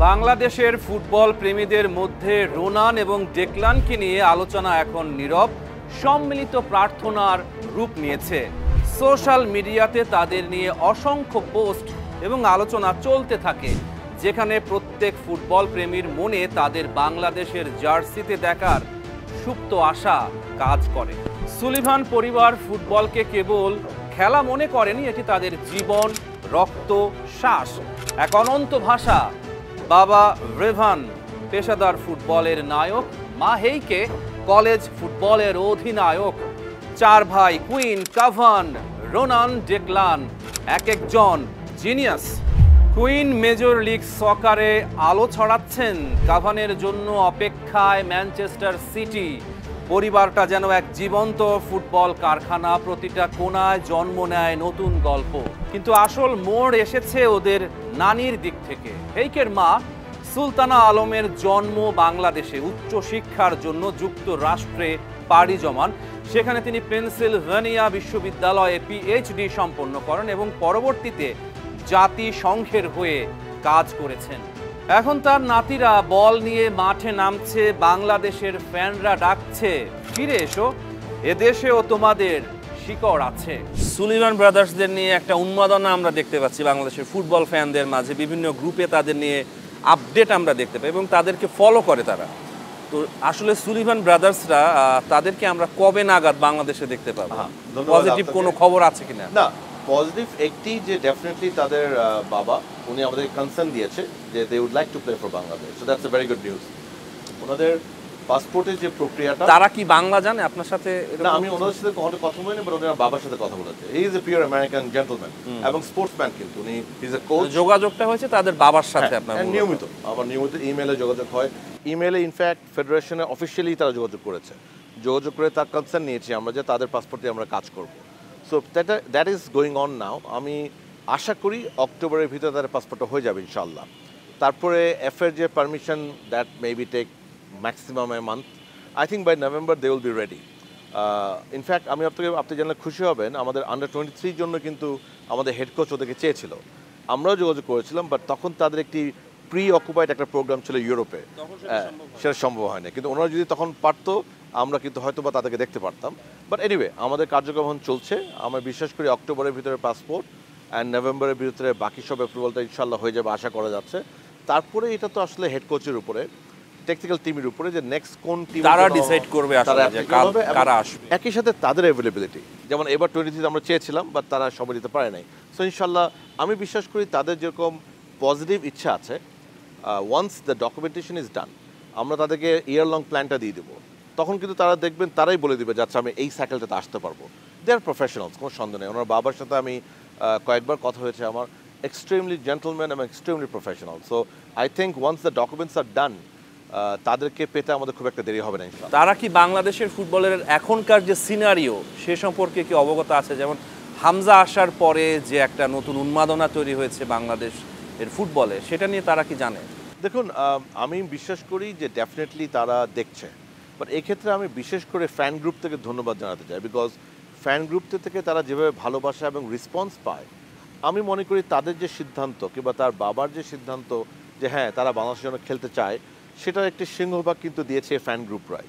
বাংলাদেশের ফুটবল প্রেমীদের মধ্যে রোনান এবং ডেকলানকে নিয়ে আলোচনা এখন নীরব, সম্মিলিত প্রার্থনার রূপ নিয়েছে। সোশ্যাল মিডিয়াতে তাদের নিয়ে অসংখ্য পোস্ট এবং আলোচনা চলতে থাকে, যেখানে প্রত্যেক ফুটবল প্রেমীর মনে তাদের বাংলাদেশের জার্সিতে দেখার সুপ্ত আশা কাজ করে। সুলিভান পরিবার ফুটবলকে কেবল খেলা মনে করেনি, এটি তাদের জীবন, রক্ত, শ্বাস, এক অনন্ত ভাষা। বাবা রেভান পেশাদার ফুটবলের নায়ক, মা হেইকে কলেজ ফুটবলের অধিনায়ক। চার ভাই কুইন, কাভান, রোনান, ডেকলান, এক একজন জিনিয়াস। কুইন মেজর লিগ সকারে আলো ছড়াচ্ছেন, কাভানের জন্য অপেক্ষায় ম্যানচেস্টার সিটি। পরিবারটা যেন এক জীবন্ত ফুটবল কারখানা, প্রতিটা কোণায় জন্ম নেয় নতুন গল্প। কিন্তু আসল মোড় এসেছে ওদের নানির দিক থেকে। হেইকের মা সুলতানা আলমের জন্ম বাংলাদেশে, উচ্চ শিক্ষার জন্য যুক্তরাষ্ট্রে পাড়ি জমান। সেখানে তিনি পেনসিলভেনিয়া বিশ্ববিদ্যালয়ে পিএইচডি সম্পন্ন করেন এবং পরবর্তীতে জাতিসংঘের হয়ে কাজ করেছেন। এখন তার নাতিরা বল নিয়ে মাঠে নামছে, বাংলাদেশের ফ্যানরা ডাকছে, ফিরে এসো, এদেশেও তোমাদের শিকড় আছে। সুলিভান ব্রাদার্সদের নিয়ে একটা উন্মাদনা আমরা দেখতে পাচ্ছি বাংলাদেশের ফুটবল ফ্যানদের মাঝে। বিভিন্ন গ্রুপে তাদের নিয়ে আপডেট আমরা দেখতে পাই এবং তাদেরকে ফলো করে তারা। তো আসলে সুলিভান ব্রাদার্সরা তাদেরকে আমরা কবে নাগাদ বাংলাদেশে দেখতে পাবো? পজিটিভ কোনো খবর আছে কিনা? না, পজিটিভ একটি যে ডেফিনেটলি তাদের বাবা উনি আমাদের কনসার্ন দিয়েছে যে they would like to play for Bangladesh. So that's a very good news. ওনাদের পাসপোর্টের যে প্রক্রিয়াটা, তারা কি বাংলা জানে আপনার সাথে? না, আমি ওনাদের সাথে কথা বলিনি, বাট ওনার বাবার সাথে কথা বলেছে। He is a pure American gentleman এবং স্পোর্টসম্যান, কিন্তু উনি ইজ এ কোচ। যোগাযোগটা হয়েছে তাদের বাবার সাথে আপনার? নিয়মিত, আবার নিয়মিত ইমেলে যোগাযোগ হয়। ইমেলে ইনফ্যাক্ট ফেডারেশনে অফিসিয়ালি তারা যোগাযোগ করেছে। যোগাযোগ করে তার কনসার্ন নিয়েছি আমরা যে তাদের পাসপোর্টে আমরা কাজ করব। So that is going on নাও। আমি আশা করি অক্টোবরের ভিতরে তাদের পাসপোর্টটা হয়ে যাবে ইনশাআল্লাহ। তারপরে এফের যে permission, that maybe take maximum a month. I think by November they will be ready. In fact আপনি জানলে খুশি হবেন, আমাদের আন্ডার 23 জন্য কিন্তু আমাদের হেড কোচ ওদেরকে চেয়েছিল। আমরাও যোগাযোগ করেছিলাম, বাট তখন তাদের একটি প্রি অকুপাইড একটা প্রোগ্রাম ছিল ইউরোপে, সেটা সম্ভব হয়নি। কিন্তু ওনারা যদি তখন পারতো, আমরা কিন্তু হয়তো বা তাদেরকে দেখতে পারতাম। বাট এনিওয়ে, আমাদের কার্যক্রম চলছে। আমরা বিশ্বাস করি অক্টোবরের ভিতরে পাসপোর্ট অ্যান্ড নভেম্বরের ভিতরে বাকি সব অ্যাপ্রুভালটা ইনশাল্লাহ হয়ে যাবে, আশা করা যাচ্ছে। তারপরে এটা তো আসলে হেড কোচের উপরে, টেকনিক্যাল টিমের উপরে, যে নেক্সট কোন টিম তারা ডিসাইড করবে আসলে যে কারা আসবে। একই সাথে তাদের অ্যাভেলেবিলিটি, যেমন এবার 23 আমরা চেয়েছিলাম, বাট তারা সবাই দিতে পারে নাই। সো ইনশাল্লাহ আমি বিশ্বাস করি তাদের যেরকম পজিটিভ ইচ্ছা আছে, once the documentation is done, আমরা তাদেরকে ইয়ার লং প্ল্যানটা দিয়ে দেবো। তখন কিন্তু তারা দেখবেন, তারাই বলে দেবে যে আচ্ছা আমি এই সাইকেলটাতে আসতে পারবো। দে আর প্রফেশনালস, কোনো সন্দেহ নেই। ওনার বাবার সাথে আমি কয়েকবার কথা হয়েছে আমার, এক্সট্রিমলি জেন্টলম্যান এবং extremely professional. So I think once the documents are done, তাদেরকে পেতে আমাদের খুব একটা দেরি হবে না। তারা কি বাংলাদেশের ফুটবলের এখনকার যে সিনারিও সে সম্পর্কে কি অবগত আছে? যেমন হামজা আসার পরে যে একটা নতুন উন্মাদনা তৈরি হয়েছে বাংলাদেশ এর ফুটবলে, সেটা নিয়ে তারা কি জানে? দেখুন, আমি বিশ্বাস করি যে ডেফিনেটলি তারা দেখছে, বাট এক্ষেত্রে আমি বিশেষ করে ফ্যান গ্রুপ থেকে ধন্যবাদ জানাতে চাই। বিকজ ফ্যান গ্রুপ থেকে তারা যেভাবে ভালোবাসা এবং রেসপন্স পায়, আমি মনে করি তাদের যে সিদ্ধান্ত কিংবা তার বাবার যে সিদ্ধান্ত যে হ্যাঁ তারা বাংলাদেশের জন্য খেলতে চায়, সেটার একটি সিংহভাগ কিন্তু দিয়েছে ফ্যান গ্রুপরাই।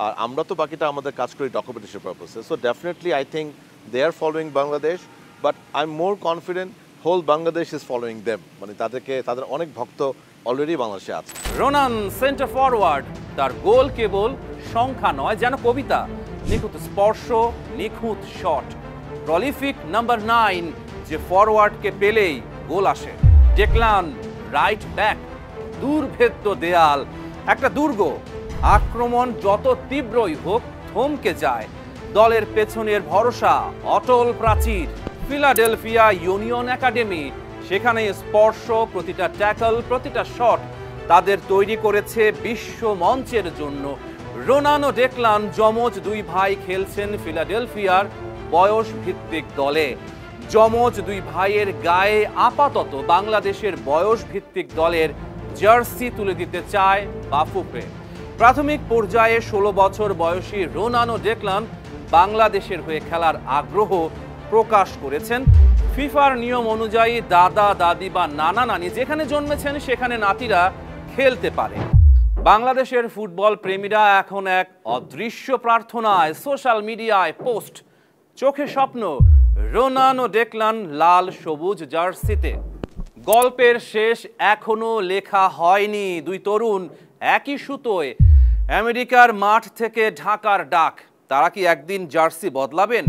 আর আমরা তো বাকিটা আমাদের কাজ করি ডকুমেন্টেশন পারপাসে। So definitely I think they are following Bangladesh, but I am more confident whole Bangladesh is following them. মানে তাদের অনেক ভক্ত অলরেডি বাংলাদেশে আছে। রোনান সেন্টার ফরওয়ার্ড, তার গোল কেবল সংখ্যা নয়, যেন কবিতা। নিখুঁত স্পর্শ, নিখুঁত শট, প্রলিফিক নাম্বার 9, যে ফরওয়ার্ডকে পেলেই গোল আসে। ডেকলান রাইট ব্যাক, দুর্ভেদ্য দেয়াল, একটা দুর্গ। আক্রমণ যত তীব্রই হোক থমকে যায়, দলের পেছনের ভরসা, অটল প্রাচীর। ফিলাডেলফিয়া ইউনিয়ন একাডেমি, সেখানে স্পর্শ, প্রতিটা ট্যাকল, প্রতিটা শট তাদের তৈরি করেছে বিশ্ব মঞ্চের জন্য। রোনান ও ডেকলান যমজ দুই ভাই খেলছেন ফিলাডেলফিয়ার বয়স ভিত্তিক দলে। যমজ দুই ভাইয়ের গায়ে আপাতত বাংলাদেশের বয়স ভিত্তিক দলের জার্সি তুলে দিতে চায় বাফুফে। প্রাথমিক পর্যায়ে 16 বছর বয়সী রোনান ও ডেকলান বাংলাদেশের হয়ে খেলার আগ্রহ প্রকাশ করেছেন। ফিফার নিয়ম অনুযায়ী দাদা দাদি বা নানা নানি যেখানে জন্মেছেন সেখানে নাতিরা খেলতে পারে। বাংলাদেশের ফুটবল প্রেমীরা এখন এক অদৃশ্য প্রার্থনায়, সোশ্যাল মিডিয়ায় পোস্ট, চোখে স্বপ্ন রোনান ও ডেকলান লাল সবুজ জার্সিতে। গল্পের শেষ এখনো লেখা হয়নি। দুই তরুণ একই সুতোয়, আমেরিকার মাঠ থেকে ঢাকার ডাক। তারা কি একদিন জার্সি বদলাবেন,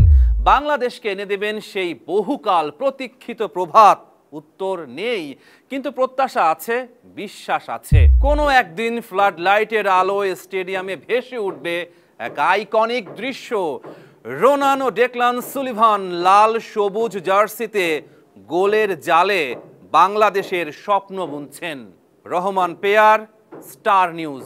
বাংলাদেশকে এনে দেবেন সেই বহুকাল প্রতীক্ষিত প্রভাত? উত্তর নেই, কিন্তু প্রত্যাশা আছে, বিশ্বাস আছে। কোনো একদিন ফ্লাড লাইটের আলোয় স্টেডিয়ামে ভেসে উঠবে এক আইকনিক দৃশ্য, রোনান ও ডেকলান সুলিভান লাল সবুজ জার্সিতে গোলের জালে বাংলাদেশের স্বপ্ন বুনছেন। Rahman Peyar, star news.